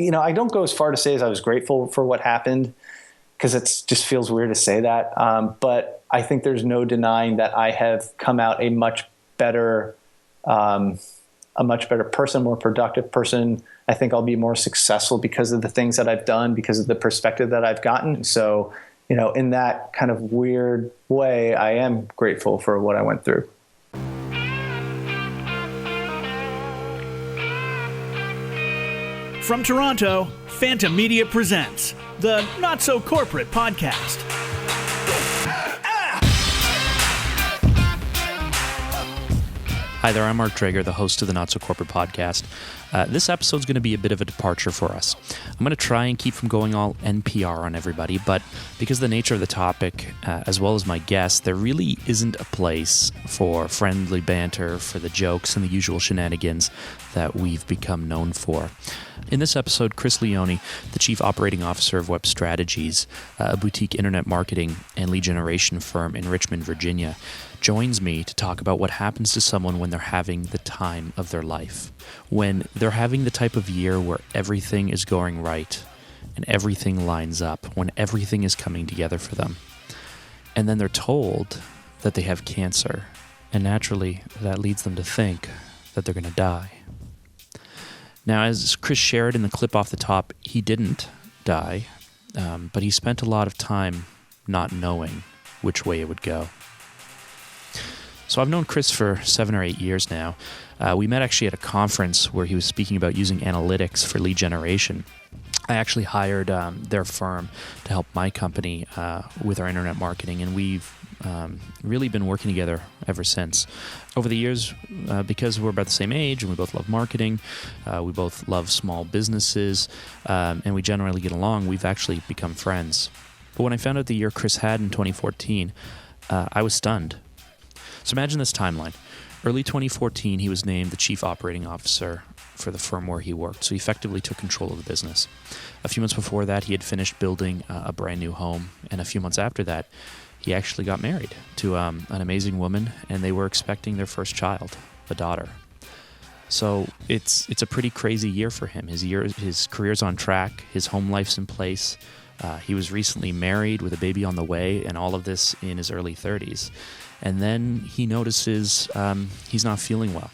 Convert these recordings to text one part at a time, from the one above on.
I don't go as far to say as I was grateful for what happened, because it just feels weird to say that. But I think there's no denying that I have come out a much better person, more productive person. I think I'll be more successful because of the things that I've done, because of the perspective that I've gotten. So, in that kind of weird way, I am grateful for what I went through. From Toronto, PHANTA Media presents the Not So Corporate Podcast. Hi there, I'm Mark Traeger, the host of the Not So Corporate Podcast. This episode's going to be a bit of a departure for us. I'm going to try and keep from going all NPR on everybody, but because of the nature of the topic, as well as my guests, there really isn't a place for friendly banter, for the jokes and the usual shenanigans that we've become known for. In this episode, Chris Leone, the Chief Operating Officer of Web Strategies, a boutique internet marketing and lead generation firm in Richmond, Virginia, joins me to talk about what happens to someone when they're having the time of their life, when they're having the type of year where everything is going right and everything lines up, when everything is coming together for them. And then they're told that they have cancer, and naturally that leads them to think that they're going to die. Now, as Chris shared in the clip off the top, he didn't die, but he spent a lot of time not knowing which way it would go. So I've known Chris for 7 or 8 years now. We met actually at a conference where he was speaking about using analytics for lead generation. I actually hired their firm to help my company with our internet marketing, and we've really been working together ever since. Over the years, because we're about the same age and we both love marketing, we both love small businesses, and we generally get along, we've actually become friends. But when I found out the year Chris had in 2014, I was stunned. So imagine this timeline. Early 2014, he was named the Chief Operating Officer for the firm where he worked, so he effectively took control of the business. A few months before that, he had finished building a brand new home, and a few months after that, he actually got married to an amazing woman, and they were expecting their first child, a daughter. So it's a pretty crazy year for him. His career's on track, his home life's in place. He was recently married with a baby on the way, and all of this in his early 30s. And then he notices he's not feeling well.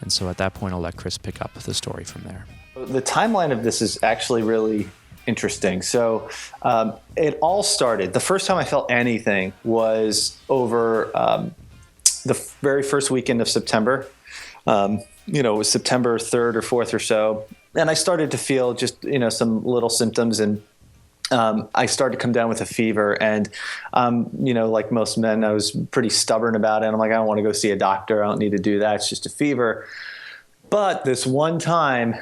And so at that point, I'll let Chris pick up the story from there. The timeline of this is actually really interesting. So it all started, the first time I felt anything was over the very first weekend of September. It was September 3rd or 4th or so. And I started to feel just, some little symptoms, and I started to come down with a fever, and, like most men, I was pretty stubborn about it. I'm like, I don't want to go see a doctor. I don't need to do that. It's just a fever. But this one time,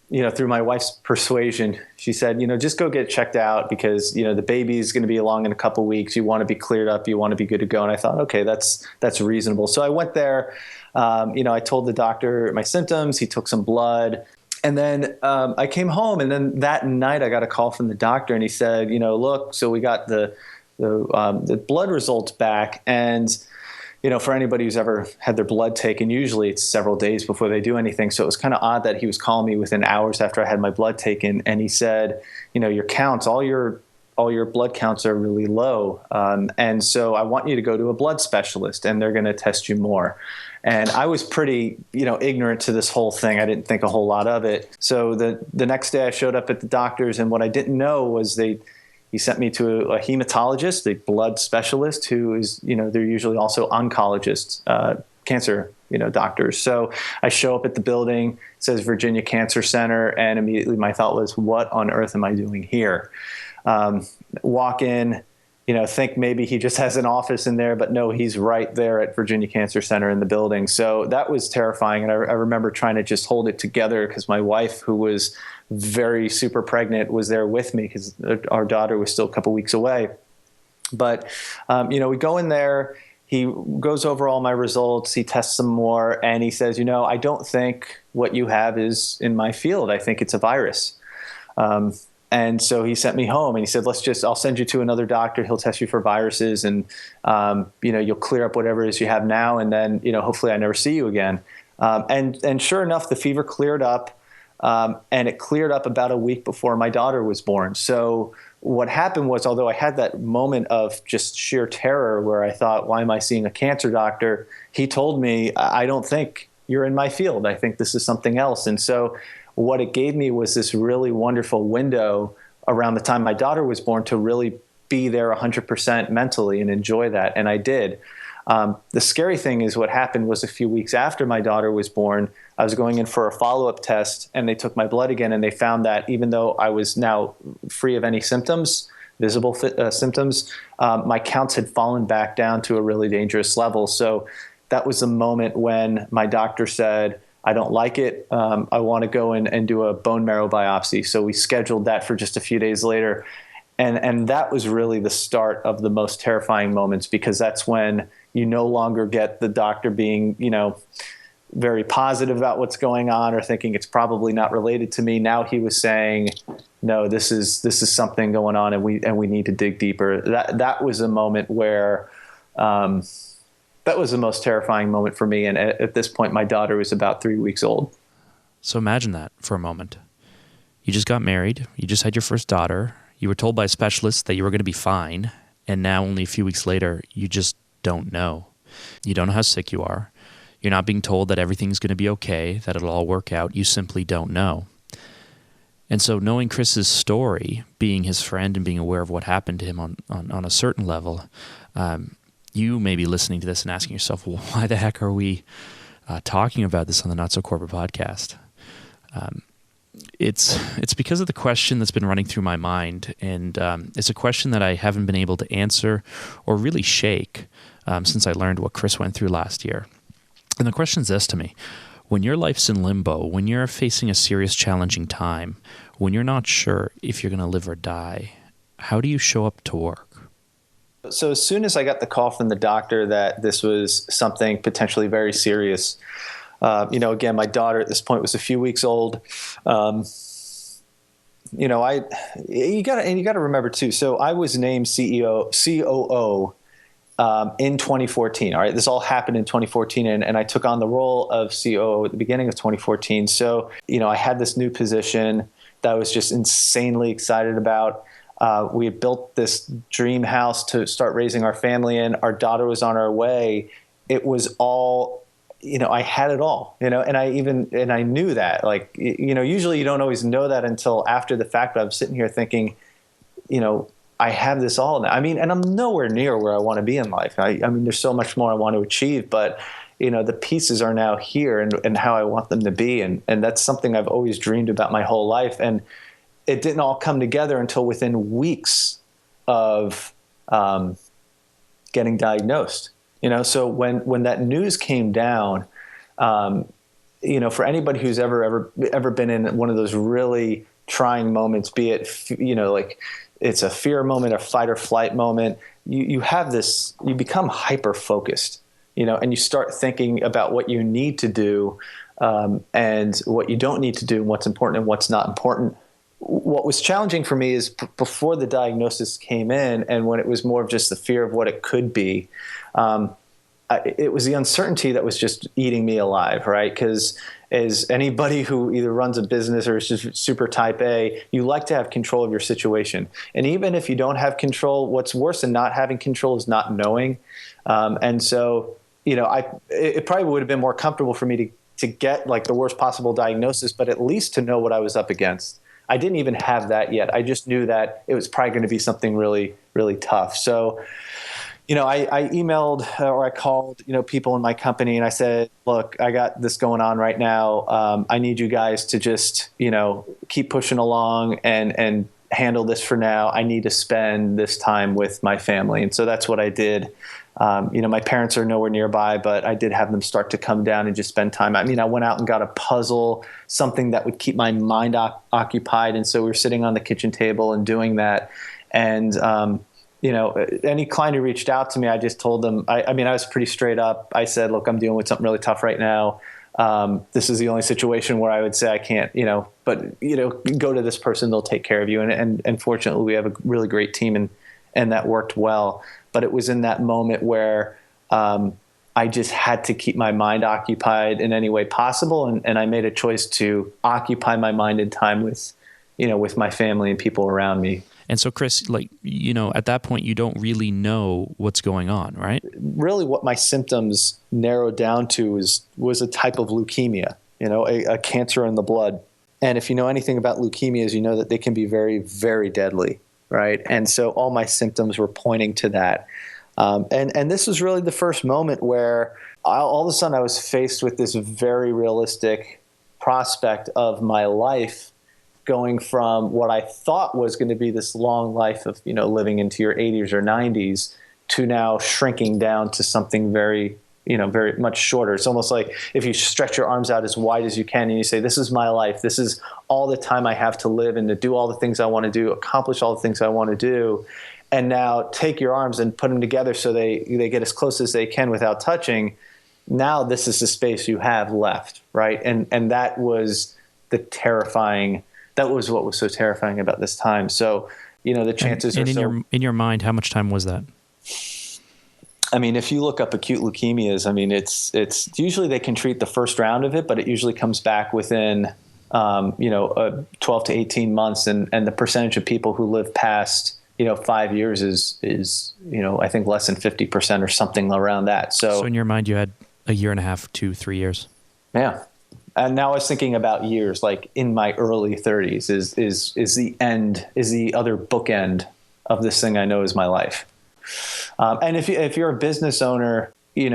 through my wife's persuasion, she said, just go get checked out because, the baby is going to be along in a couple weeks. You want to be cleared up. You want to be good to go. And I thought, okay, that's reasonable. So I went there. I told the doctor my symptoms. He took some blood. And then I came home, and then that night I got a call from the doctor, and he said, look, so we got the blood results back, and for anybody who's ever had their blood taken, usually it's several days before they do anything. So it was kind of odd that he was calling me within hours after I had my blood taken, and he said, your counts, all your blood counts are really low, and so I want you to go to a blood specialist, and they're going to test you more. And I was pretty, ignorant to this whole thing. I didn't think a whole lot of it. So the next day I showed up at the doctor's, and what I didn't know was he sent me to a hematologist, a blood specialist, who is, they're usually also oncologists, cancer, doctors. So I show up at the building, it says Virginia Cancer Center, and immediately my thought was, what on earth am I doing here? Walk in, think maybe he just has an office in there, but no, he's right there at Virginia Cancer Center in the building. So that was terrifying. And I remember trying to just hold it together because my wife, who was very super pregnant, was there with me because our daughter was still a couple weeks away. But, we go in there, he goes over all my results, he tests some more, and he says, I don't think what you have is in my field. I think it's a virus. And so he sent me home, and he said, I'll send you to another doctor. He'll test you for viruses, and, you'll clear up whatever it is you have now. And then, hopefully I never see you again. And sure enough, the fever cleared up. And it cleared up about a week before my daughter was born. So what happened was, although I had that moment of just sheer terror where I thought, why am I seeing a cancer doctor? He told me, I don't think you're in my field. I think this is something else. And so what it gave me was this really wonderful window around the time my daughter was born to really be there 100% mentally and enjoy that. And I did. The scary thing is what happened was a few weeks after my daughter was born, I was going in for a follow-up test, and they took my blood again, and they found that even though I was now free of any symptoms, visible symptoms, my counts had fallen back down to a really dangerous level. So that was the moment when my doctor said, I don't like it. I want to go in and do a bone marrow biopsy. So we scheduled that for just a few days later. And that was really the start of the most terrifying moments, because that's when you no longer get the doctor being, very positive about what's going on or thinking it's probably not related to me. Now he was saying, no, this is something going on, and we need to dig deeper. That was a moment where, that was the most terrifying moment for me. And at this point, my daughter was about 3 weeks old. So imagine that for a moment. You just got married. You just had your first daughter. You were told by specialists that you were going to be fine. And now only a few weeks later, you just don't know. You don't know how sick you are. You're not being told that everything's going to be okay, that it'll all work out. You simply don't know. And so knowing Chris's story, being his friend and being aware of what happened to him on a certain level, you may be listening to this and asking yourself, well, why the heck are we talking about this on the Not So Corporate podcast? It's because of the question that's been running through my mind, and it's a question that I haven't been able to answer or really shake since I learned what Chris went through last year. And the question's this to me: when your life's in limbo, when you're facing a serious, challenging time, when you're not sure if you're going to live or die, how do you show up to work? So as soon as I got the call from the doctor that this was something potentially very serious, again, my daughter at this point was a few weeks old. You got to remember too. So I was named COO in 2014. All right, this all happened in 2014, and I took on the role of COO at the beginning of 2014. So I had this new position that I was just insanely excited about. We had built this dream house to start raising our family in. Our daughter was on her way. It was all, I had it all, and I knew that, usually you don't always know that until after the fact, but I'm sitting here thinking, I have this all now. And I'm nowhere near where I want to be in life. There's so much more I want to achieve, but the pieces are now here and how I want them to be. And that's something I've always dreamed about my whole life. And it didn't all come together until within weeks of getting diagnosed. So when that news came down, for anybody who's ever been in one of those really trying moments, be it it's a fear moment, a fight or flight moment, you have this, you become hyper focused, and you start thinking about what you need to do and what you don't need to do, and what's important and what's not important. What was challenging for me is before the diagnosis came in, and when it was more of just the fear of what it could be, it was the uncertainty that was just eating me alive, right? Because as anybody who either runs a business or is just super type A, you like to have control of your situation. And even if you don't have control, what's worse than not having control is not knowing. And so, it probably would have been more comfortable for me to get the worst possible diagnosis, but at least to know what I was up against. I didn't even have that yet. I just knew that it was probably going to be something really, really tough. So, I emailed or I called, people in my company, and I said, look, I got this going on right now. I need you guys to just, keep pushing along and handle this for now. I need to spend this time with my family. And so that's what I did. My parents are nowhere nearby, but I did have them start to come down and just spend time. I went out and got a puzzle, something that would keep my mind occupied. And so we were sitting on the kitchen table and doing that. And, any client who reached out to me, I just told them, I was pretty straight up. I said, look, I'm dealing with something really tough right now. This is the only situation where I would say I can't, but, go to this person, they'll take care of you. And fortunately, we have a really great team, and that worked well. But it was in that moment where, I just had to keep my mind occupied in any way possible. And I made a choice to occupy my mind and time with, with my family and people around me. And so, Chris, at that point, you don't really know what's going on, right? Really what my symptoms narrowed down to was a type of leukemia, a cancer in the blood. And if you know anything about leukemias, you know that they can be very, very deadly, right? And so all my symptoms were pointing to that. And this was really the first moment where all of a sudden I was faced with this very realistic prospect of my life going from what I thought was going to be this long life of, living into your 80s or 90s to now shrinking down to something very, very much shorter. It's almost like if you stretch your arms out as wide as you can and you say, this is my life. This is all the time I have to live and to do all the things I want to do, accomplish all the things I want to do. And now take your arms and put them together so they get as close as they can without touching. Now this is the space you have left, right? And that was that was what was so terrifying about this time. So, the chances and are in your mind, how much time was that? I mean, if you look up acute leukemias, I mean, it's usually they can treat the first round of it, but it usually comes back within 12 to 18 months, and the percentage of people who live past 5 years is I think less than 50% or something around that. So in your mind, you had a year and a half to 3 years. Yeah. And now I was thinking about years, like in my early 30s is the other bookend of this thing I know is my life. And if you're a business owner, you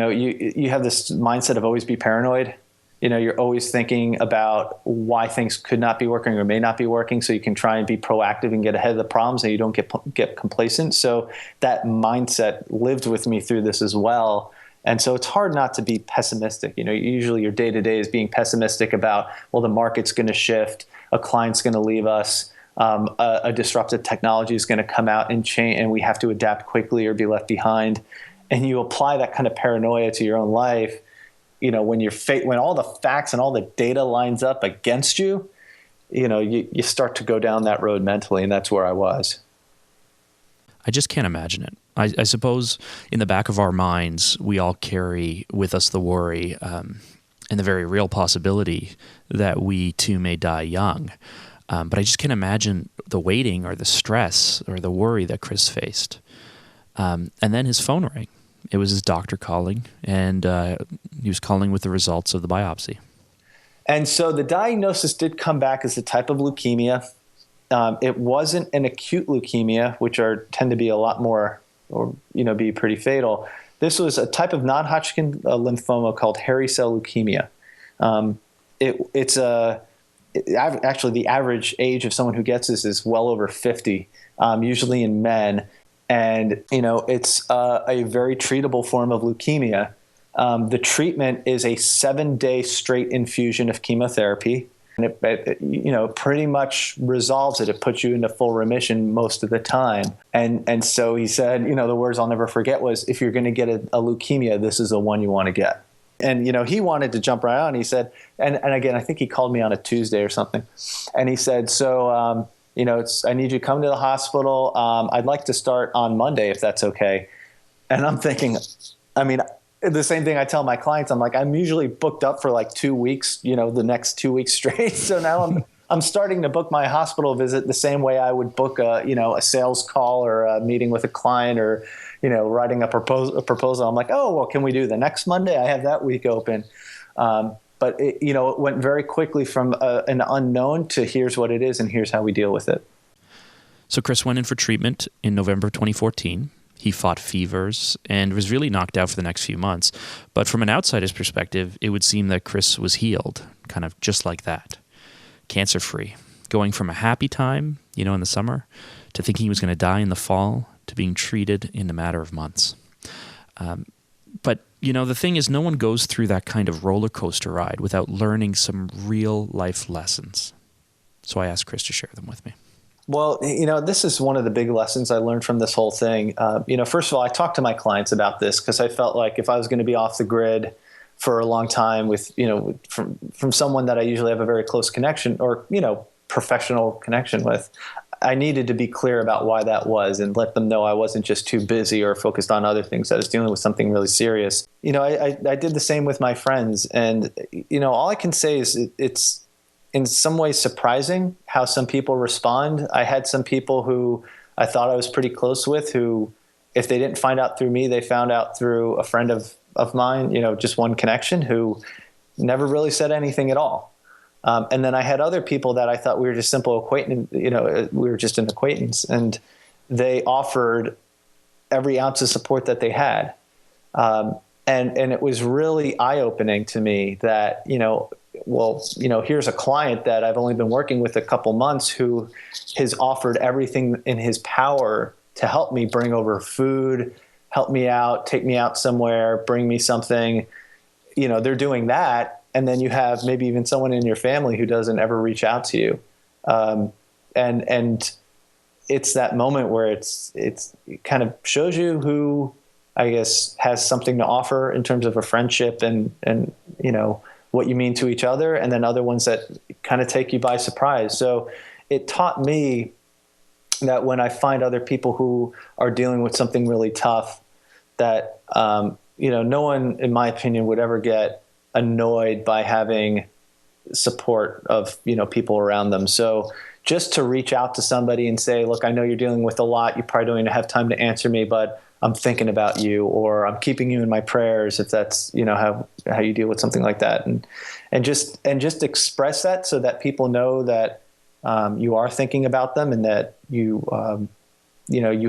have this mindset of always be paranoid. You're always thinking about why things could not be working or may not be working, so you can try and be proactive and get ahead of the problems, and you don't get complacent. So that mindset lived with me through this as well. And so it's hard not to be pessimistic. Usually your day-to-day is being pessimistic about, well, the market's going to shift, a client's going to leave us, a disruptive technology is going to come out and change, and we have to adapt quickly or be left behind. And you apply that kind of paranoia to your own life. When when all the facts and all the data lines up against you, you start to go down that road mentally, and that's where I was. I just can't imagine it. I suppose in the back of our minds, we all carry with us the worry and the very real possibility that we too may die young. But I just can't imagine the waiting or the stress or the worry that Chris faced. And then his phone rang. It was his doctor calling, and he was calling with the results of the biopsy. And so the diagnosis did come back as a type of leukemia. It wasn't an acute leukemia, which tend to be a lot more, or be pretty fatal. This was a type of non-Hodgkin lymphoma called hairy cell leukemia. Actually, the average age of someone who gets this is well over 50, usually in men. And, it's a very treatable form of leukemia. The treatment is a 7-day straight infusion of chemotherapy. And it pretty much resolves it. It puts you into full remission most of the time. And so he said, the words I'll never forget was, if you're going to get a leukemia, this is the one you want to get. And, he wanted to jump right on. He said, and again, I think he called me on a Tuesday or something. And he said, so, I need you to come to the hospital. I'd like to start on Monday, if that's okay. And I'm thinking, the same thing I tell my clients. I'm like, I'm usually booked up for like 2 weeks, the next 2 weeks straight. So now I'm starting to book my hospital visit the same way I would book a sales call or a meeting with a client or, writing a proposal. I'm like, oh, well, can we do the next Monday? I have that week open. But it went very quickly from an unknown to here's what it is and here's how we deal with it. So Chris went in for treatment in November 2014. He fought fevers and was really knocked out for the next few months. But from an outsider's perspective, it would seem that Chris was healed, kind of just like that, cancer-free, going from a happy time, in the summer, to thinking he was going to die in the fall, to being treated in a matter of months. But, the thing is, no one goes through that kind of roller coaster ride without learning some real life lessons. So I asked Chris to share them with me. Well, this is one of the big lessons I learned from this whole thing. First of all, I talked to my clients about this because I felt like if I was going to be off the grid for a long time with, from someone that I usually have a very close connection or, professional connection with, I needed to be clear about why that was and let them know I wasn't just too busy or focused on other things. I was dealing with something really serious. I did the same with my friends. And, all I can say is it's in some ways surprising how some people respond. I had some people who I thought I was pretty close with who, if they didn't find out through me, they found out through a friend of mine, just one connection, who never really said anything at all. And then I had other people that I thought we were just simple acquaintance, we were just an acquaintance, and they offered every ounce of support that they had. And it was really eye-opening to me that, here's a client that I've only been working with a couple months who has offered everything in his power to help me bring over food, help me out, take me out somewhere, bring me something. They're doing that. And then you have maybe even someone in your family who doesn't ever reach out to you. And it's that moment where it kind of shows you who, I guess, has something to offer in terms of a friendship and what you mean to each other, and then other ones that kind of take you by surprise. So it taught me that when I find other people who are dealing with something really tough, that, no one, in my opinion, would ever get annoyed by having support of, people around them. So just to reach out to somebody and say, look, I know you're dealing with a lot. You probably don't even have time to answer me, but I'm thinking about you, or I'm keeping you in my prayers, if that's, how you deal with something like that. And just express that so that people know that you are thinking about them and that you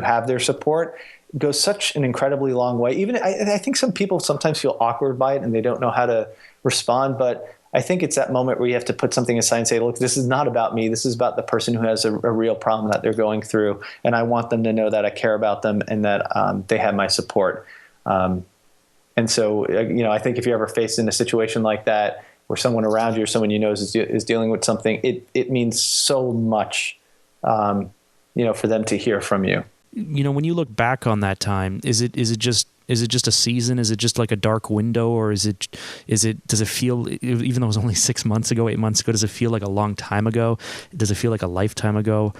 have their support. Goes such an incredibly long way. Even I think some people sometimes feel awkward by it and they don't know how to respond. But I think it's that moment where you have to put something aside and say, look, this is not about me. This is about the person who has a real problem that they're going through. And I want them to know that I care about them and that they have my support. And so, I think if you're ever faced in a situation like that, where someone around you or someone you know is dealing with something, it means so much, for them to hear from you. When you look back on that time, is it just a season? Is it just like a dark window, or does it feel, even though it was only 6 months ago, 8 months ago, does it feel like a long time ago? Does it feel like a lifetime ago?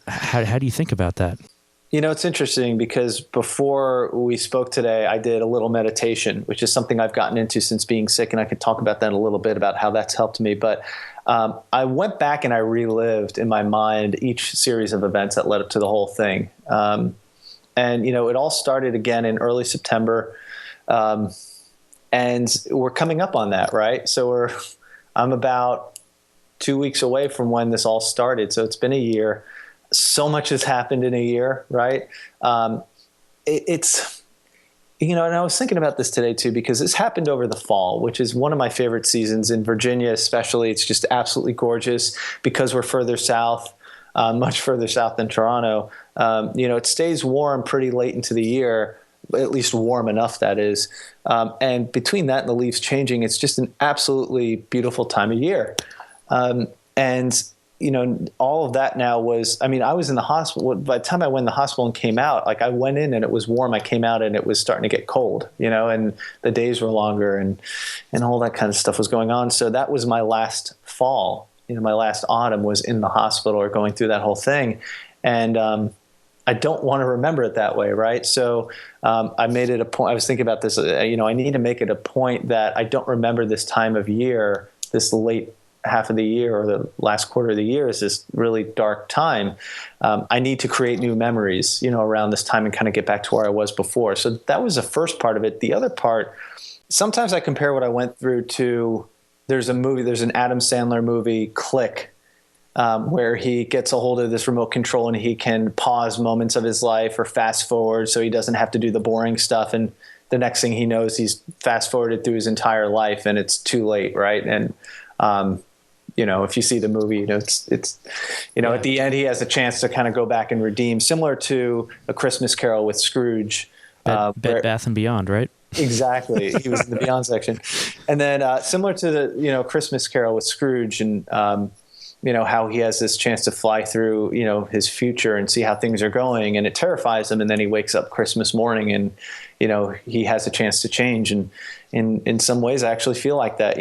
How do you think about that? It's interesting because before we spoke today, I did a little meditation, which is something I've gotten into since being sick. And I could talk about that a little bit about how that's helped me. But I went back and I relived in my mind each series of events that led up to the whole thing. And it all started again in early September. And we're coming up on that, right? So I'm about 2 weeks away from when this all started. So it's been a year. So much has happened in a year, right? It's, and I was thinking about this today too, because this happened over the fall, which is one of my favorite seasons in Virginia, especially. It's just absolutely gorgeous because we're further south, much further south than Toronto. It stays warm pretty late into the year, at least warm enough, that is. And between that and the leaves changing, it's just an absolutely beautiful time of year. And all of that now was, I was in the hospital. By the time I went in the hospital and came out, I went in and it was warm. I came out and it was starting to get cold, and the days were longer and all that kind of stuff was going on. So that was my last fall. My last autumn was in the hospital or going through that whole thing. And I don't want to remember it that way, right? So I made it a point. I was thinking about this, I need to make it a point that I don't remember this time of year, this late half of the year or the last quarter of the year is this really dark time. I need to create new memories, around this time and kind of get back to where I was before. So that was the first part of it. The other part, sometimes I compare what I went through to, there's an Adam Sandler movie, Click, where he gets a hold of this remote control and he can pause moments of his life or fast forward so he doesn't have to do the boring stuff. And the next thing he knows, he's fast forwarded through his entire life and it's too late, right? And if you see the movie, it's at the end, he has a chance to kind of go back and redeem, similar to A Christmas Carol with Scrooge. Bed Bath & Beyond, right? Exactly. He was in the Beyond section. And then similar to the, Christmas Carol with Scrooge and, how he has this chance to fly through, his future and see how things are going. And it terrifies him. And then he wakes up Christmas morning and, he has a chance to change. And in some ways, I actually feel like that.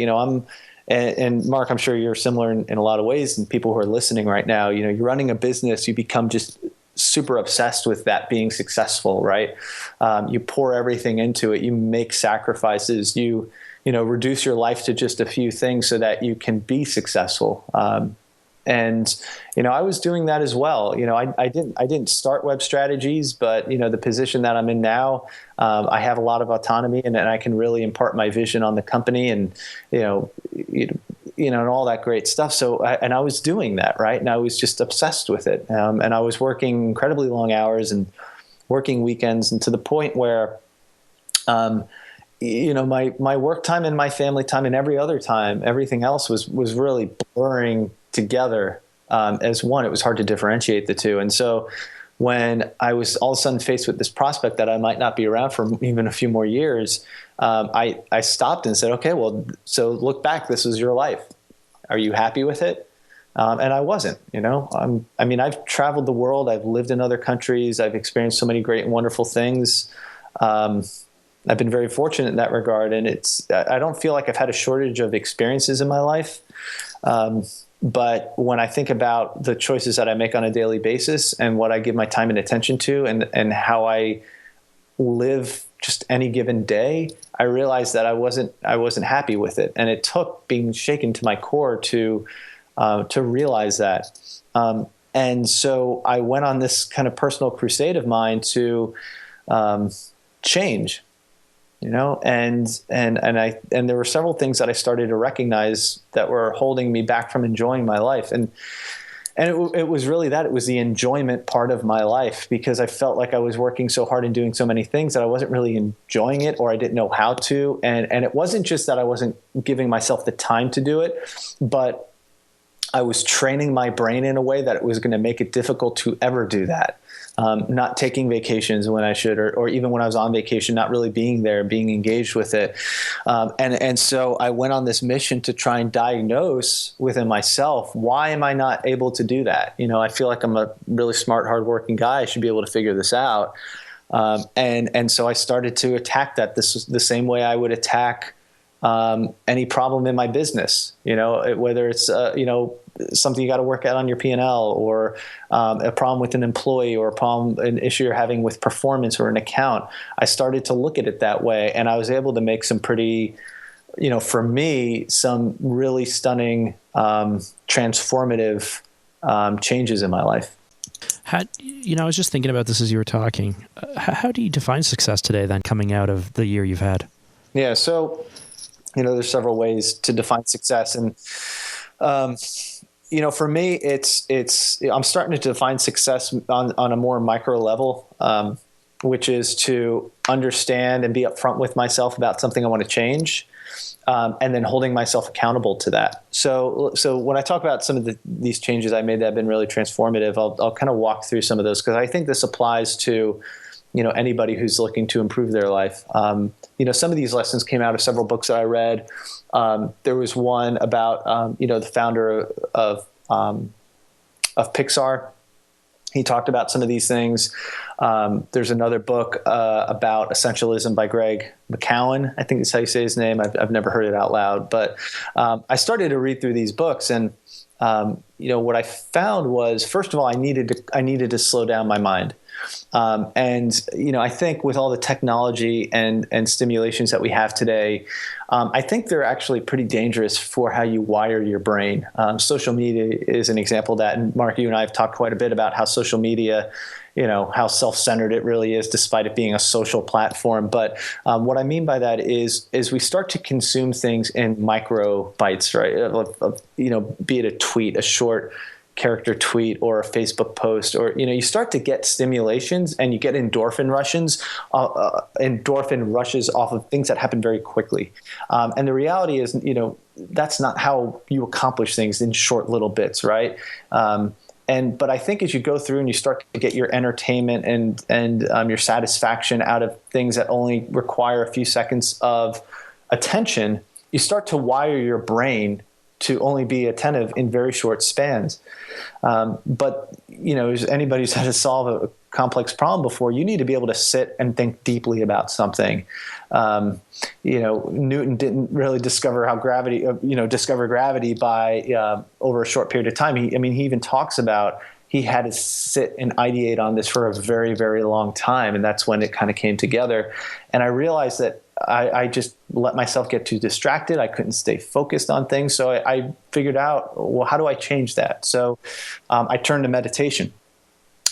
and Mark, I'm sure you're similar in a lot of ways. And people who are listening right now, you're running a business, you become just super obsessed with that being successful, right? You pour everything into it. You make sacrifices. You reduce your life to just a few things so that you can be successful. And I was doing that as well. I didn't start Web Strategies, but the position that I'm in now, I have a lot of autonomy, and I can really impart my vision on the company, and and all that great stuff. So, I was doing that, right? And I was just obsessed with it. And I was working incredibly long hours and working weekends, and to the point where, my work time and my family time and every other time, everything else was really blurring together as one. It was hard to differentiate the two. And so when I was all of a sudden faced with this prospect that I might not be around for even a few more years, I stopped and said, okay, well, so look back, this was your life. Are you happy with it? And I wasn't. I've traveled the world. I've lived in other countries. I've experienced so many great and wonderful things. I've been very fortunate in that regard. And I don't feel like I've had a shortage of experiences in my life. But when I think about the choices that I make on a daily basis and what I give my time and attention to, and how I live just any given day, I realized that I wasn't happy with it. And it took being shaken to my core to realize that. And so I went on this kind of personal crusade of mine to change. And there were several things that I started to recognize that were holding me back from enjoying my life. And it was really that. It was the enjoyment part of my life, because I felt like I was working so hard and doing so many things that I wasn't really enjoying it, or I didn't know how to. And it wasn't just that I wasn't giving myself the time to do it, but I was training my brain in a way that it was going to make it difficult to ever do that. Not taking vacations when I should, or even when I was on vacation, not really being there, being engaged with it. And so I went on this mission to try and diagnose within myself, why am I not able to do that? I feel like I'm a really smart, hardworking guy. I should be able to figure this out. And so I started to attack that the same way I would attack any problem in my business, whether it's, something you got to work out on your P&L, or a problem with an employee, or an issue you're having with performance or an account. I started to look at it that way, and I was able to make some pretty, for me, some really stunning, transformative changes in my life. I was just thinking about this as you were talking. How do you define success today, then, coming out of the year you've had? Yeah, so there's several ways to define success, and for me, I'm starting to define success on a more micro level, which is to understand and be upfront with myself about something I want to change, and then holding myself accountable to that. So when I talk about some of these changes I made that have been really transformative, I'll kind of walk through some of those, because I think this applies to anybody who's looking to improve their life. Some of these lessons came out of several books that I read. There was one about, the founder of Pixar. He talked about some of these things. There's another book about essentialism by Greg McKeown. I think that's how you say his name. I've never heard it out loud, but I started to read through these books, and what I found was, first of all, I needed to slow down my mind. I think with all the technology and stimulations that we have today, I think they're actually pretty dangerous for how you wire your brain. Social media is an example of that. And Mark, you and I have talked quite a bit about how social media, how self-centered it really is, despite it being a social platform. But what I mean by that is we start to consume things in micro bites, right? Be it a tweet, a short character tweet, or a Facebook post, or you start to get stimulations, and you get endorphin rushes off of things that happen very quickly. And the reality is, that's not how you accomplish things in short little bits, right? But I think as you go through and you start to get your entertainment and your satisfaction out of things that only require a few seconds of attention, you start to wire your brain to only be attentive in very short spans. But, as anybody who's had to solve a complex problem before, you need to be able to sit and think deeply about something. Newton didn't really discover gravity by over a short period of time. He even talks about he had to sit and ideate on this for a very, very long time. And that's when it kind of came together. And I realized that I just let myself get too distracted. I couldn't stay focused on things. So I figured out, well, how do I change that? So I turned to meditation,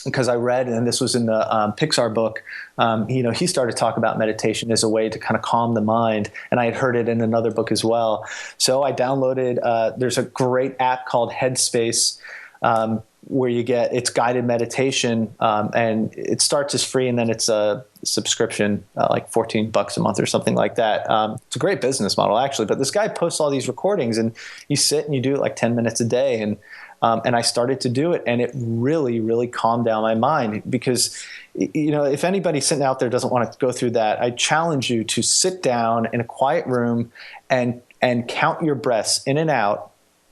because I read, and this was in the Pixar book, he started to talk about meditation as a way to kind of calm the mind. And I had heard it in another book as well. So I downloaded, there's a great app called Headspace, where it's guided meditation, and it starts as free, and then it's a subscription, like $14 a month or something like that. It's a great business model, actually. But this guy posts all these recordings, and you sit and you do it like 10 minutes a day. And I started to do it, and it really, really calmed down my mind. Because, if anybody sitting out there doesn't want to go through that, I challenge you to sit down in a quiet room and count your breaths in and out,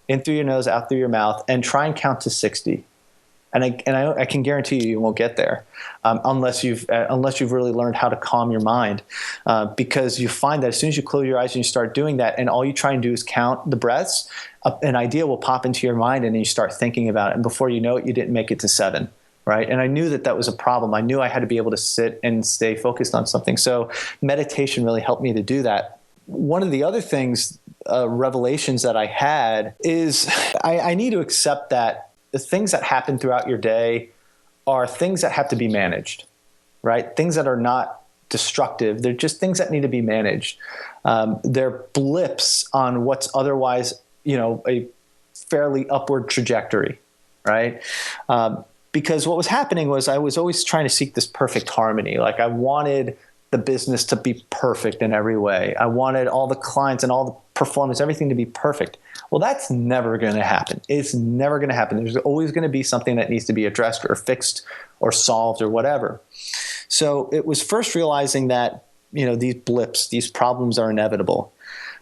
in through your nose, out through your mouth, and try and count to 60. And I can guarantee you won't get there unless you've really learned how to calm your mind, because you find that as soon as you close your eyes and you start doing that, and all you try and do is count the breaths, an idea will pop into your mind, and then you start thinking about it. And before you know it, you didn't make it to 7. Right. And I knew that was a problem. I knew I had to be able to sit and stay focused on something. So meditation really helped me to do that. One of the other things, revelations that I had is I need to accept that the things that happen throughout your day are things that have to be managed, right? Things that are not destructive. They're just things that need to be managed. They're blips on what's otherwise, a fairly upward trajectory, right? Because what was happening was I was always trying to seek this perfect harmony. Like, I wanted the business to be perfect in every way. I wanted all the clients and all the performance, everything to be perfect. Well, that's never going to happen. It's never going to happen. There's always going to be something that needs to be addressed or fixed or solved or whatever. So it was first realizing that, these blips, these problems are inevitable.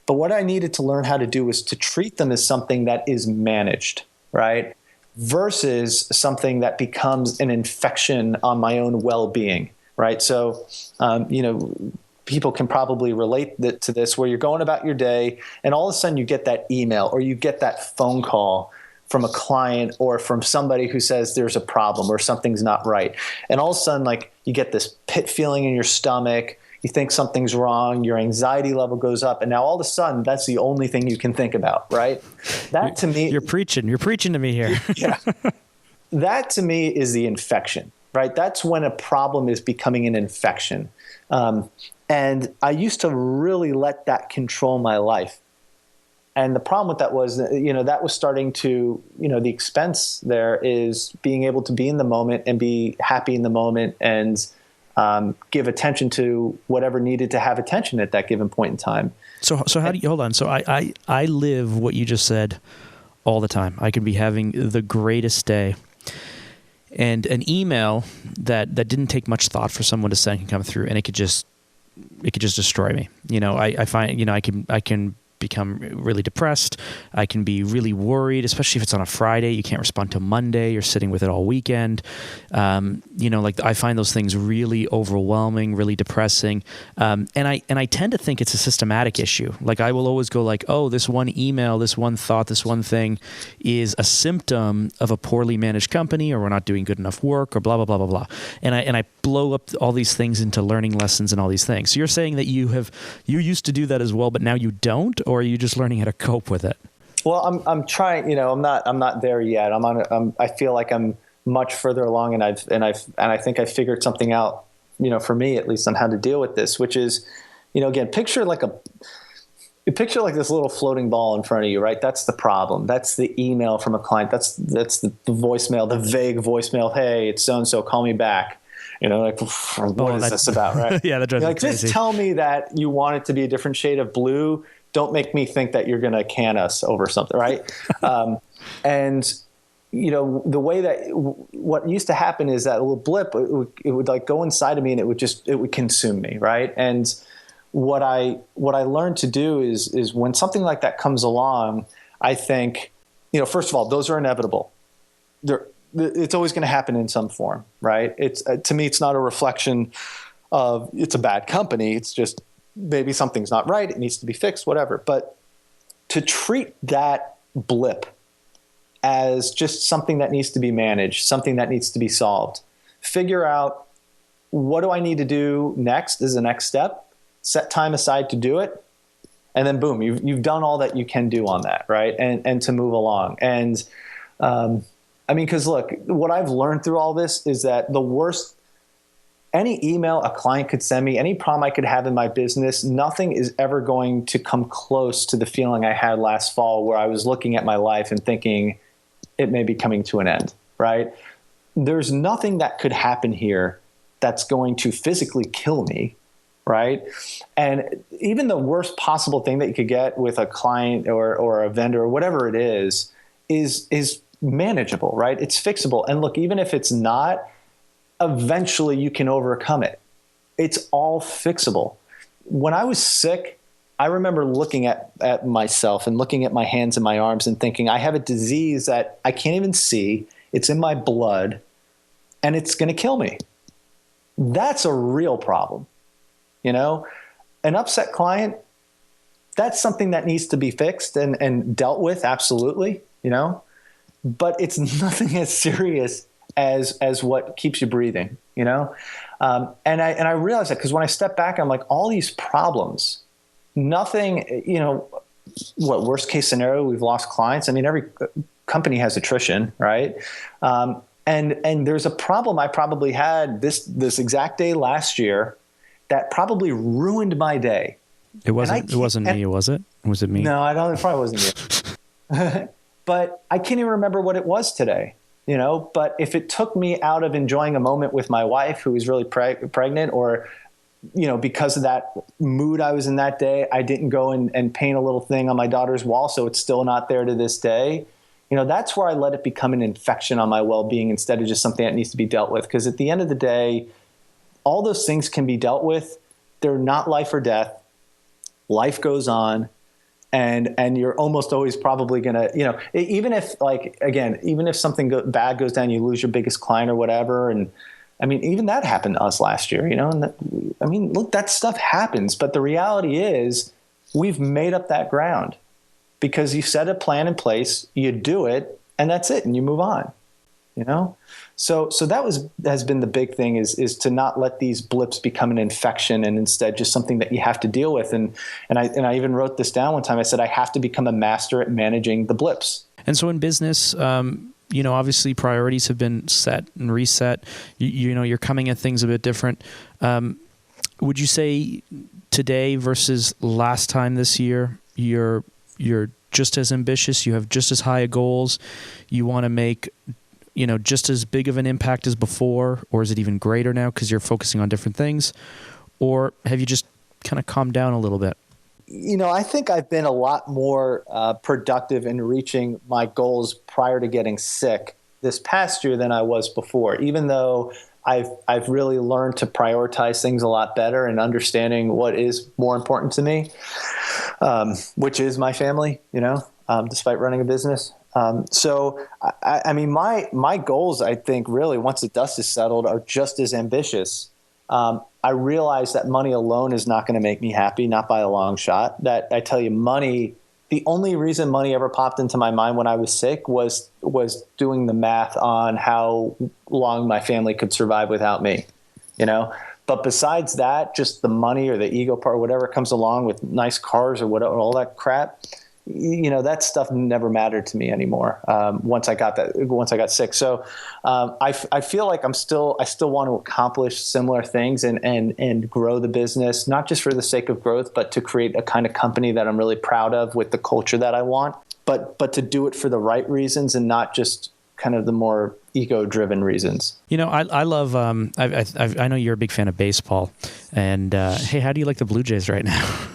But what I needed to learn how to do was to treat them as something that is managed, right? Versus something that becomes an infection on my own well-being. Right. So, people can probably relate to this, where you're going about your day and all of a sudden you get that email or you get that phone call from a client or from somebody who says there's a problem or something's not right. And all of a sudden, like, you get this pit feeling in your stomach. You think something's wrong. Your anxiety level goes up. And now all of a sudden, that's the only thing you can think about. Right. That to me. You're preaching to me here. Yeah. That to me is the infection. Right? That's when a problem is becoming an infection. And I used to really let that control my life. And the problem with that was, that was starting to, the expense there is being able to be in the moment and be happy in the moment and give attention to whatever needed to have attention at that given point in time. So how do you, hold on. So I live what you just said all the time. I can be having the greatest day, and an email that didn't take much thought for someone to send can come through, and it could just destroy me. I find, I can become really depressed. I can be really worried, especially if it's on a Friday. You can't respond till Monday. You're sitting with it all weekend. I find those things really overwhelming, really depressing. And I tend to think it's a systematic issue. Like, I will always go like, oh, this one email, this one thought, this one thing is a symptom of a poorly managed company, or we're not doing good enough work, or blah, blah, blah, blah, blah. And I blow up all these things into learning lessons and all these things. So you're saying that you used to do that as well, but now you don't? Or are you just learning how to cope with it? Well, I'm trying. I'm not there yet. I feel like I'm much further along, and I think I figured something out. For me at least, on how to deal with this, which is, again, picture like this little floating ball in front of you, right? That's the problem. That's the email from a client. That's the voicemail, the vague voicemail. Hey, it's so and so. Call me back. What is this about, right? Yeah, that drives me crazy. Just tell me that you want it to be a different shade of blue. Don't make me think that you're going to can us over something, right? And the way that what used to happen is that little blip, it would like go inside of me, and it would consume me, right? And what I learned to do is when something like that comes along, I think, first of all, those are inevitable. It's always going to happen in some form, right? It's to me, it's not a reflection of it's a bad company. It's just maybe something's not right. It needs to be fixed, whatever. But to treat that blip as just something that needs to be managed, something that needs to be solved, figure out what do I need to do next is the next step, set time aside to do it. And then boom, you've done all that you can do on that, right? And to move along. And because look, what I've learned through all this is that the worst, any email a client could send me, any problem I could have in my business, nothing is ever going to come close to the feeling I had last fall where I was looking at my life and thinking it may be coming to an end, right? There's nothing that could happen here that's going to physically kill me, right? And even the worst possible thing that you could get with a client or a vendor or whatever it is manageable, right? It's fixable. And look, even if it's not, eventually you can overcome it. It's all fixable. When I was sick, I remember looking at myself and looking at my hands and my arms and thinking, I have a disease that I can't even see. It's in my blood and it's going to kill me. That's a real problem. An upset client, that's something that needs to be fixed and dealt with. Absolutely. But it's nothing as serious as what keeps you breathing, and I realized that because when I step back, I'm like, all these problems, nothing, what worst case scenario, we've lost clients. I mean, every company has attrition, right? And there's a problem I probably had this exact day last year that probably ruined my day. It wasn't me, was it? Was it me? No, it probably wasn't you. But I can't even remember what it was today, but if it took me out of enjoying a moment with my wife who was really pregnant, or, because of that mood I was in that day, I didn't go and paint a little thing on my daughter's wall. So it's still not there to this day. That's where I let it become an infection on my well-being instead of just something that needs to be dealt with. Because at the end of the day, all those things can be dealt with. They're not life or death. Life goes on. And you're almost always probably going to, even if something bad goes down, you lose your biggest client or whatever. And I mean, even that happened to us last year, and look, that stuff happens. But the reality is we've made up that ground because you set a plan in place, you do it, and that's it. And you move on, So that has been the big thing is to not let these blips become an infection and instead just something that you have to deal with. And I even wrote this down one time. I said, I have to become a master at managing the blips. And so in business, obviously priorities have been set and reset. You're coming at things a bit different. Would you say today versus last time this year, you're just as ambitious, you have just as high goals, you want to make just as big of an impact as before, or is it even greater now because you're focusing on different things? Or have you just kind of calmed down a little bit? I think I've been a lot more productive in reaching my goals prior to getting sick this past year than I was before, even though I've really learned to prioritize things a lot better and understanding what is more important to me, which is my family, despite running a business. So my goals, I think really once the dust is settled, are just as ambitious. I realize that money alone is not going to make me happy, not by a long shot. That I tell you, money, the only reason money ever popped into my mind when I was sick was doing the math on how long my family could survive without me, But besides that, just the money or the ego part, whatever comes along with nice cars or whatever, all that crap, that stuff never mattered to me anymore. Once I got sick. So, I feel like I still want to accomplish similar things and grow the business, not just for the sake of growth, but to create a kind of company that I'm really proud of with the culture that I want, but to do it for the right reasons and not just kind of the more ego-driven reasons. I love. I know you're a big fan of baseball, and hey, how do you like the Blue Jays right now?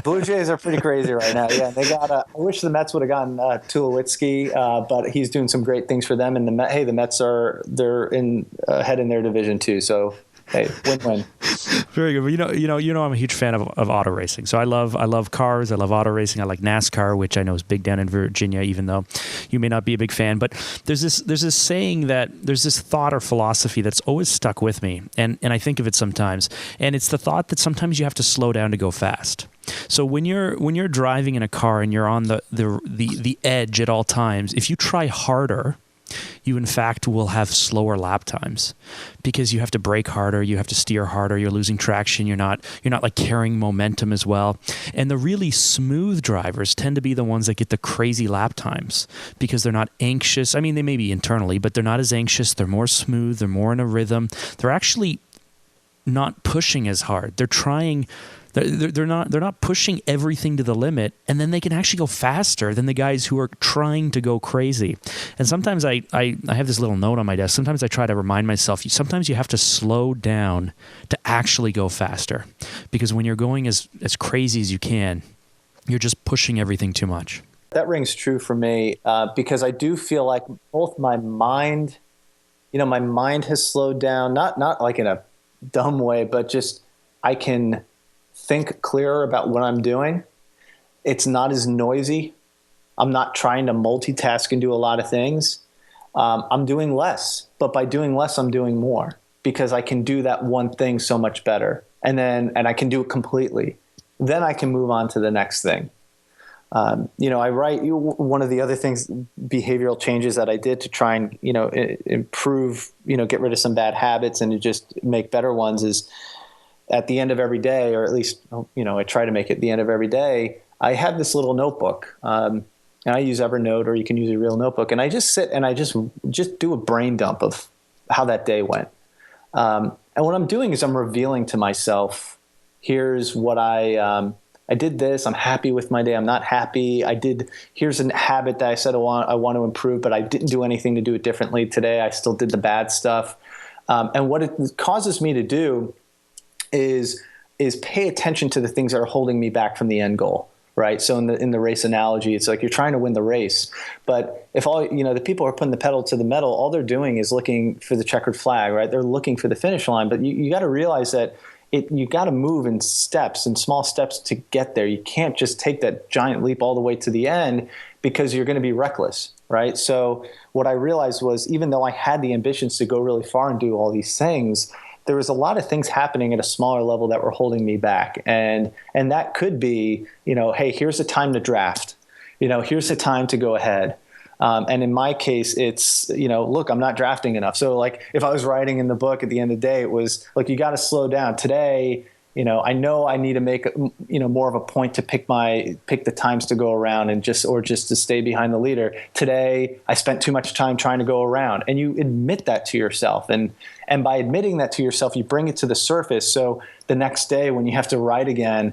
Blue Jays are pretty crazy right now. Yeah, they got. I wish the Mets would have gotten Tulowitzki, but he's doing some great things for them. And the Mets they're in ahead in their division too. So Hey, win-win. Very good. But I'm a huge fan of auto racing. So I love cars. I love auto racing. I like NASCAR, which I know is big down in Virginia, even though you may not be a big fan. But there's this saying there's this thought or philosophy that's always stuck with me, and I think of it sometimes. And it's the thought that sometimes you have to slow down to go fast. So when you're driving in a car and you're on the edge at all times, if you try harder, you in fact will have slower lap times because you have to brake harder, you have to steer harder, you're losing traction, you're not like carrying momentum as well. And the really smooth drivers tend to be the ones that get the crazy lap times because they're not anxious. I mean, they may be internally, but they're not as anxious, they're more smooth, they're more in a rhythm. They're actually not pushing as hard. They're trying. They're not pushing everything to the limit, and then they can actually go faster than the guys who are trying to go crazy. And sometimes I have this little note on my desk. Sometimes I try to remind myself, sometimes you have to slow down to actually go faster, because when you're going as crazy as you can, you're just pushing everything too much. That rings true for me because I do feel like both my mind has slowed down, not like in a dumb way, but just I can think clearer about what I'm doing. It's not as noisy. I'm not trying to multitask and do a lot of things. I'm doing less, but by doing less, I'm doing more because I can do that one thing so much better. And I can do it completely. Then I can move on to the next thing. I write one of the other things, behavioral changes that I did to try and, improve, get rid of some bad habits and to just make better ones is, at the end of every day, or at least, I try to make it the end of every day, I have this little notebook. And I use Evernote, or you can use a real notebook. And I just sit and I just do a brain dump of how that day went. And what I'm doing is I'm revealing to myself, here's what I did this. I'm happy with my day. I'm not happy. Here's a habit that I said I want to improve, but I didn't do anything to do it differently today. I still did the bad stuff. And what it causes me to do is pay attention to the things that are holding me back from the end goal, right? So in the race analogy, it's like you're trying to win the race, but if all the people are putting the pedal to the metal, all they're doing is looking for the checkered flag, right? They're looking for the finish line, but you got to realize that you got to move in steps, in small steps to get there. You can't just take that giant leap all the way to the end because you're going to be reckless, right? So what I realized was, even though I had the ambitions to go really far and do all these things, there was a lot of things happening at a smaller level that were holding me back. And that could be, hey, here's the time to draft. Here's the time to go ahead. And in my case, it's, look, I'm not drafting enough. So like if I was writing in the book at the end of the day, it was like, you got to slow down today. I know I need to make, more of a point to pick the times to go around and just to stay behind the leader. Today, I spent too much time trying to go around, and you admit that to yourself. And by admitting that to yourself, you bring it to the surface. So the next day when you have to write again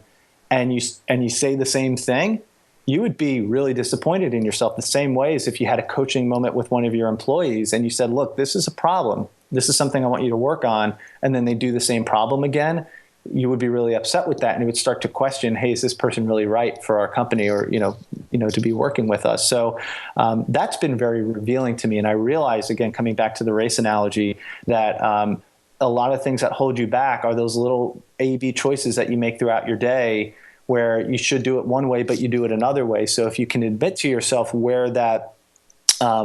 and you say the same thing, you would be really disappointed in yourself, the same way as if you had a coaching moment with one of your employees and you said, look, this is a problem. This is something I want you to work on. And then they do the same problem again. You would be really upset with that, and you would start to question, hey, is this person really right for our company, or to be working with us? So that's been very revealing to me, and I realize, again, coming back to the race analogy, that a lot of things that hold you back are those little A/B choices that you make throughout your day, where you should do it one way, but you do it another way. So if you can admit to yourself where that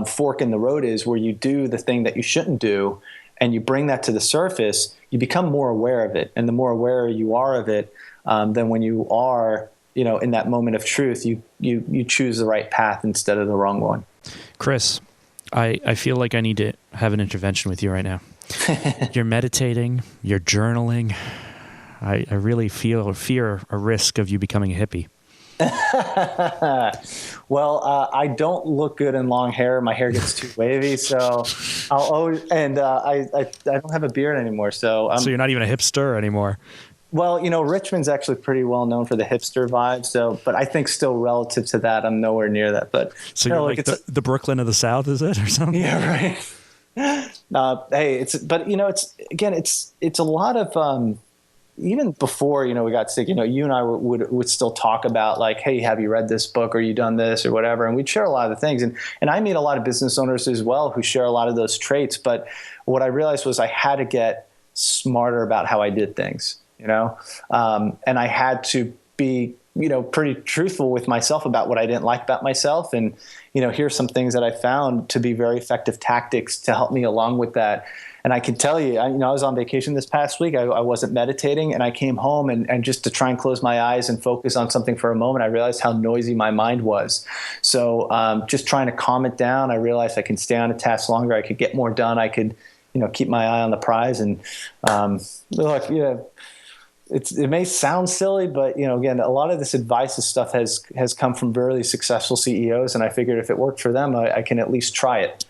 fork in the road is, where you do the thing that you shouldn't do, and you bring that to the surface, you become more aware of it. And the more aware you are of it, then when you are, in that moment of truth, you choose the right path instead of the wrong one. Chris, I feel like I need to have an intervention with you right now. You're meditating, you're journaling. I really fear a risk of you becoming a hippie. Well, I don't look good in long hair. My hair gets too wavy, so I'll always. And I don't have a beard anymore, so you're not even a hipster anymore. Well, Richmond's actually pretty well known for the hipster vibe. So, but I think still relative to that, I'm nowhere near that. But so you're like the Brooklyn of the South, is it, or something? Yeah, right. Hey, it's a lot of. Even before, we got sick, you and I would still talk about like, hey, have you read this book, or you done this or whatever? And we'd share a lot of the things. And I meet a lot of business owners as well who share a lot of those traits. But what I realized was I had to get smarter about how I did things, and I had to be, pretty truthful with myself about what I didn't like about myself. And, here's some things that I found to be very effective tactics to help me along with that. And I can tell you, I was on vacation this past week. I wasn't meditating, and I came home and just to try and close my eyes and focus on something for a moment, I realized how noisy my mind was. So just trying to calm it down, I realized I can stay on a task longer. I could get more done. I could, keep my eye on the prize. And look, it may sound silly, but again, a lot of this advice and stuff has come from really successful CEOs, and I figured if it worked for them, I can at least try it.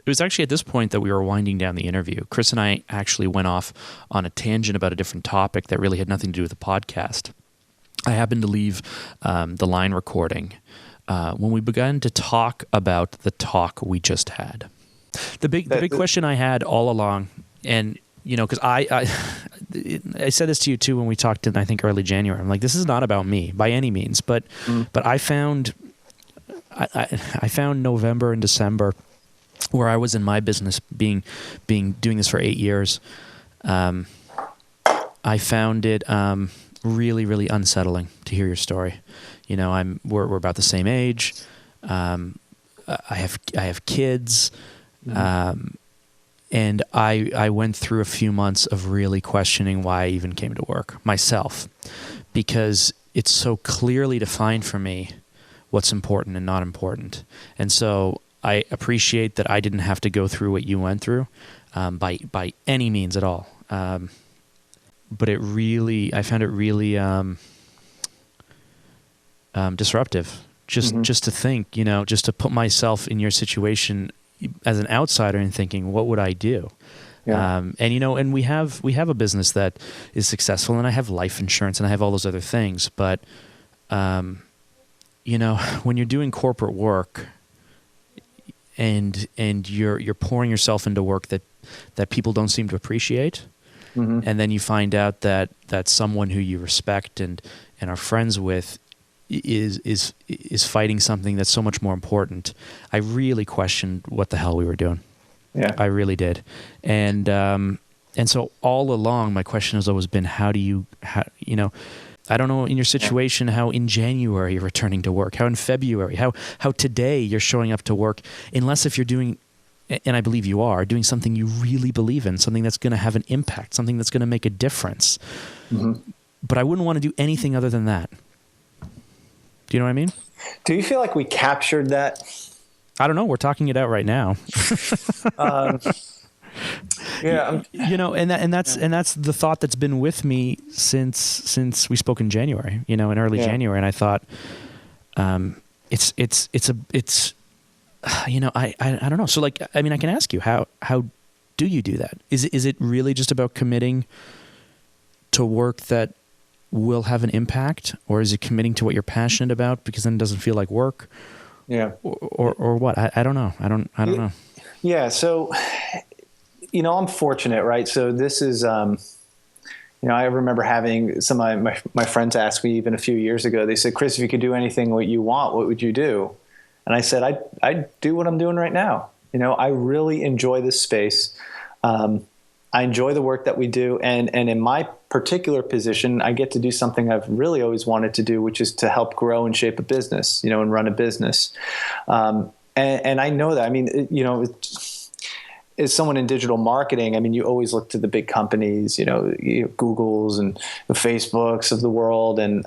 It was actually at this point that we were winding down the interview. Chris and I actually went off on a tangent about a different topic that really had nothing to do with the podcast. I happened to leave the line recording when we began to talk about the talk we just had. The big question I had all along, and because I said this to you too when we talked in, I think, early January. I'm like, this is not about me by any means, but I found November and December, where I was in my business, doing this for 8 years, I found it really, really unsettling to hear your story. We're about the same age. I have kids, and I went through a few months of really questioning why I even came to work myself, because it's so clearly defined for me what's important and not important, and so I appreciate that I didn't have to go through what you went through by any means at all. But I found it really disruptive. Just to think, just to put myself in your situation as an outsider and thinking, what would I do? Yeah. And we have a business that is successful, and I have life insurance, and I have all those other things. But when you're doing corporate work, and you're pouring yourself into work that people don't seem to appreciate, and then you find out that someone who you respect and are friends with is fighting something that's so much more important. I really questioned what the hell we were doing. Yeah, I really did, and so all along my question has always been, how I don't know in your situation how in January you're returning to work, how in February, how today you're showing up to work, unless if you're doing, and I believe you are, doing something you really believe in, something that's going to have an impact, something that's going to make a difference. But I wouldn't want to do anything other than that. Do you know what I mean? Do you feel like we captured that? I don't know. We're talking it out right now. Yeah, and that's the thought that's been with me since we spoke in January, in early January, and I thought, I don't know. So I can ask you, how do you do that? Is it really just about committing to work that will have an impact, or is it committing to what you're passionate about, because then it doesn't feel like work? Yeah. Or what? I don't know. I don't know. Yeah. So, I'm fortunate, right? So this is, I remember having some of my friends ask me even a few years ago, they said, Chris, if you could do anything what you want, what would you do? And I said, I'd do what I'm doing right now. I really enjoy this space. I enjoy the work that we do. And in my particular position, I get to do something I've really always wanted to do, which is to help grow and shape a business, and run a business. And I know that, as someone in digital marketing, you always look to the big companies, Googles and the Facebooks of the world, and,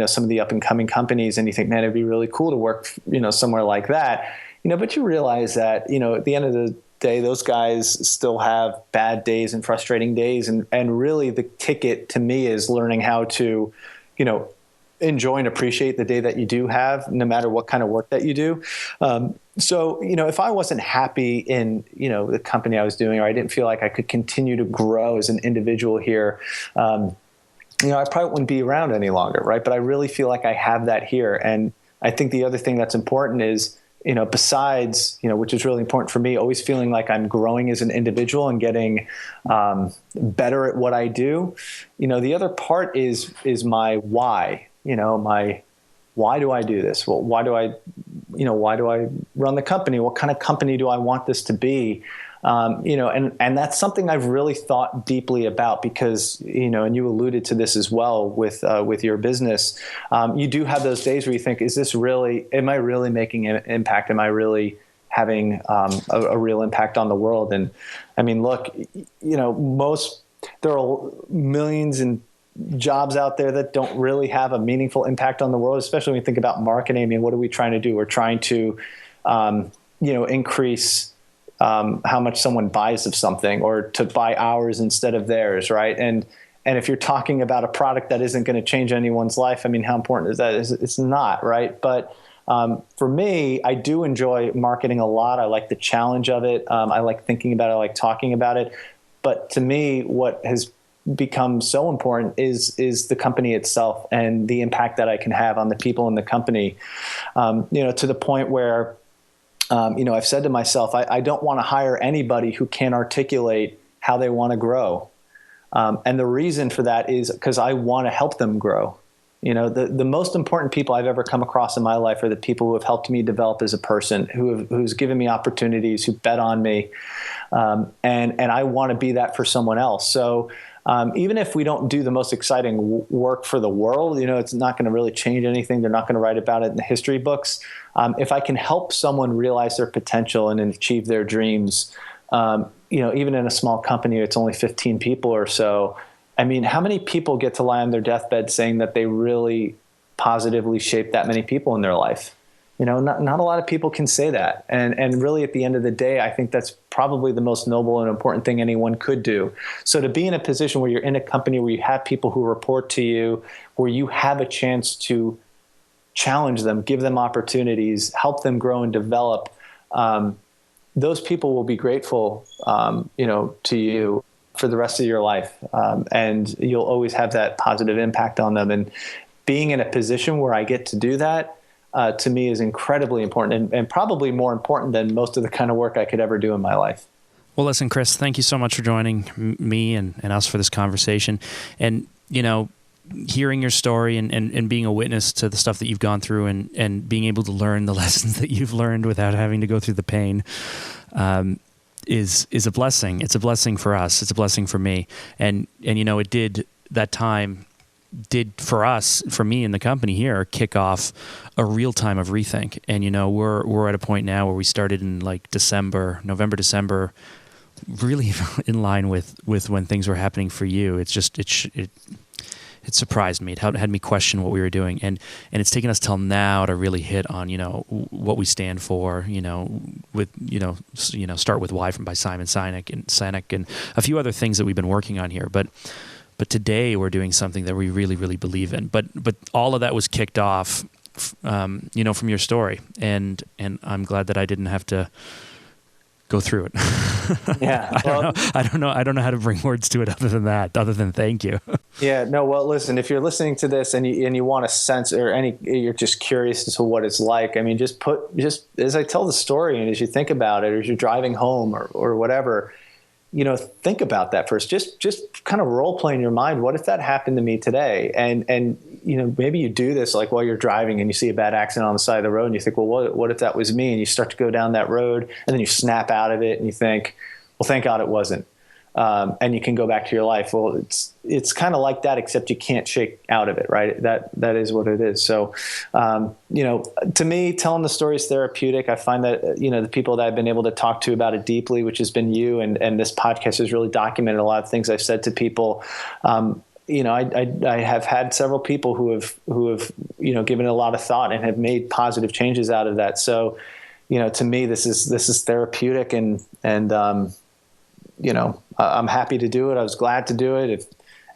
some of the up and coming companies. And you think, man, it'd be really cool to work, somewhere like that, but you realize that, at the end of the day, those guys still have bad days and frustrating days. And really the ticket to me is learning how to, enjoy and appreciate the day that you do have, no matter what kind of work that you do. So, if I wasn't happy in, the company I was doing, or I didn't feel like I could continue to grow as an individual here, I probably wouldn't be around any longer, right? But I really feel like I have that here. And I think the other thing that's important is, besides, which is really important for me, always feeling like I'm growing as an individual and getting better at what I do. The other part is my why, why do I do this? Well, why do I run the company? What kind of company do I want this to be? And that's something I've really thought deeply about because, and you alluded to this as well with your business. You do have those days where you think, am I really making an impact? Am I really having a real impact on the world? And I mean, look, there are millions and jobs out there that don't really have a meaningful impact on the world, especially when you think about marketing. I mean, what are we trying to do? We're trying to, increase how much someone buys of something, or to buy ours instead of theirs, right? And if you're talking about a product that isn't going to change anyone's life, I mean, how important is that? It's not, right? But for me, I do enjoy marketing a lot. I like the challenge of it. I like thinking about it. I like talking about it. But to me, what has become so important is the company itself and the impact that I can have on the people in the company. To the point where, I've said to myself, I don't want to hire anybody who can't articulate how they want to grow. And the reason for that is because I want to help them grow. The most important people I've ever come across in my life are the people who have helped me develop as a person, who's given me opportunities, who bet on me. And I want to be that for someone else. So even if we don't do the most exciting work for the world, it's not going to really change anything. They're not going to write about it in the history books. If I can help someone realize their potential and achieve their dreams, even in a small company, it's only 15 people or so. I mean, how many people get to lie on their deathbed saying that they really positively shaped that many people in their life? Not a lot of people can say that. And really, at the end of the day, I think that's probably the most noble and important thing anyone could do. So to be in a position where you're in a company where you have people who report to you, where you have a chance to challenge them, give them opportunities, help them grow and develop, those people will be grateful, to you for the rest of your life. And you'll always have that positive impact on them. And being in a position where I get to do that, to me, is incredibly important and probably more important than most of the kind of work I could ever do in my life. Well, listen, Chris, thank you so much for joining me and us for this conversation. And, hearing your story and being a witness to the stuff that you've gone through and being able to learn the lessons that you've learned without having to go through the pain is a blessing. It's a blessing for us. It's a blessing for me. And it did, that time did for us, for me and the company here, kick off a real time of rethink. And, we're at a point now where we started in like November, December, really in line with when things were happening for you. It's just, it surprised me. It had me question what we were doing. And it's taken us till now to really hit on, what we stand for, Start With Why by Simon Sinek and a few other things that we've been working on here. But today we're doing something that we really, really believe in. But all of that was kicked off, from your story. And I'm glad that I didn't have to go through it. Yeah. I don't know how to bring words to it other than thank you. Yeah. No, well, listen, if you're listening to this and you want a sense you're just curious as to what it's like, I mean, just as I tell the story and as you think about it, or as you're driving home or whatever, think about that first. Just kind of role play in your mind. What if that happened to me today? And maybe you do this like while you're driving and you see a bad accident on the side of the road and you think, well, what if that was me? And you start to go down that road and then you snap out of it and you think, well, thank God it wasn't. And you can go back to your life. Well, it's kind of like that, except you can't shake out of it, right? That is what it is. So, to me, telling the story is therapeutic. I find that, the people that I've been able to talk to about it deeply, which has been you, and this podcast has really documented a lot of things I've said to people. I have had several people who have given it a lot of thought and have made positive changes out of that. So, to me, this is therapeutic and I'm happy to do it. I was glad to do it. If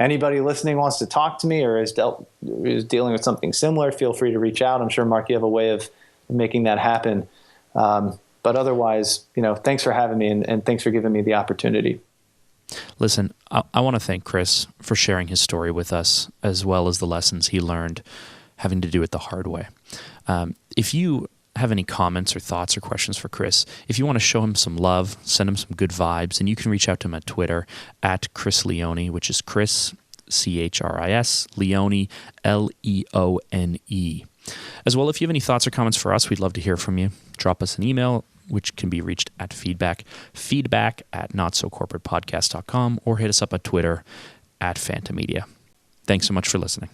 anybody listening wants to talk to me or is dealing with something similar, feel free to reach out. I'm sure, Mark, you have a way of making that happen. But otherwise, thanks for having me and thanks for giving me the opportunity. Listen, I want to thank Chris for sharing his story with us, as well as the lessons he learned having to do it the hard way. If you have any comments or thoughts or questions for Chris, if you want to show him some love, send him some good vibes, and you can reach out to him at Twitter at Chris Leone, which is Chris, C-H-R-I-S, Leone, L-E-O-N-E. As well, if you have any thoughts or comments for us, we'd love to hear from you. Drop us an email, which can be reached at feedback@notsocorporatepodcast.com, or hit us up on Twitter @PHANTA Media. Thanks so much for listening.